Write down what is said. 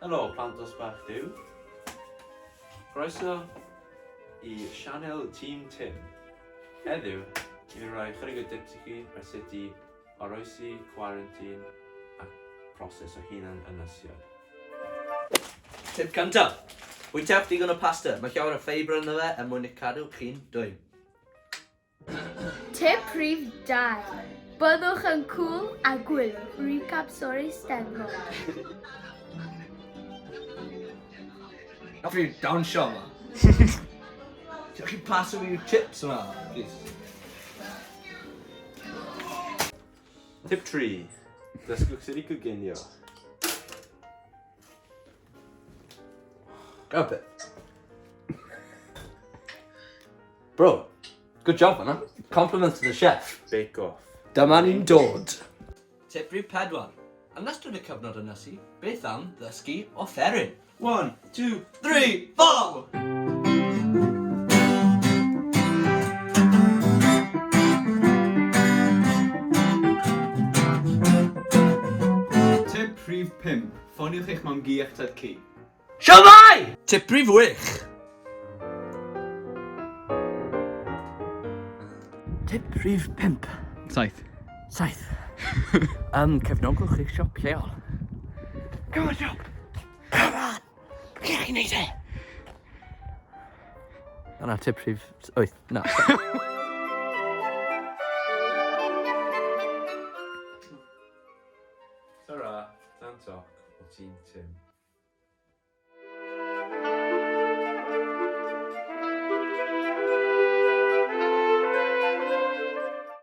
Helo, plant dosbarth Duw. Croeso I sianel Tîm TIM. Heddiw, ni'n rhoi chydig o tips I chi ar sut I oroesi, cwarantîn a proses o hunan ynysiad. Tip cyntaf. Bwytewch digon o pasta. Mae llawer o ffeibr ynddo fe er mwyn eich cadw chi'n dwym. Tip rhif 2. Byddwch yn cool a gwylwch recap stori Steddfod. After you dawnsio yma. Diolch chi paso fi chips yma, please. Tip 3. Dysgwch sut I coginio. Grab it. Bro, good job, man. Compliments to the chef. Bake off. Dyma ni'n dod. Tip rhif 4. Yn ystod y cyfnod ynysu, beth am ddysgu offeryn? 1, 2, 3, 4! Tip rhif 5. Ffoniwch eich mam gi eich tad ci. Siamai! Tip rhif 8. Tip rhif 5. 7. 7. Cefnogwch eich siop lleol. Come on, siop! Come on! Gyd chi'n neud e? Na, tip rhif 8. Na. Tara, dan talk o Tîm TIM.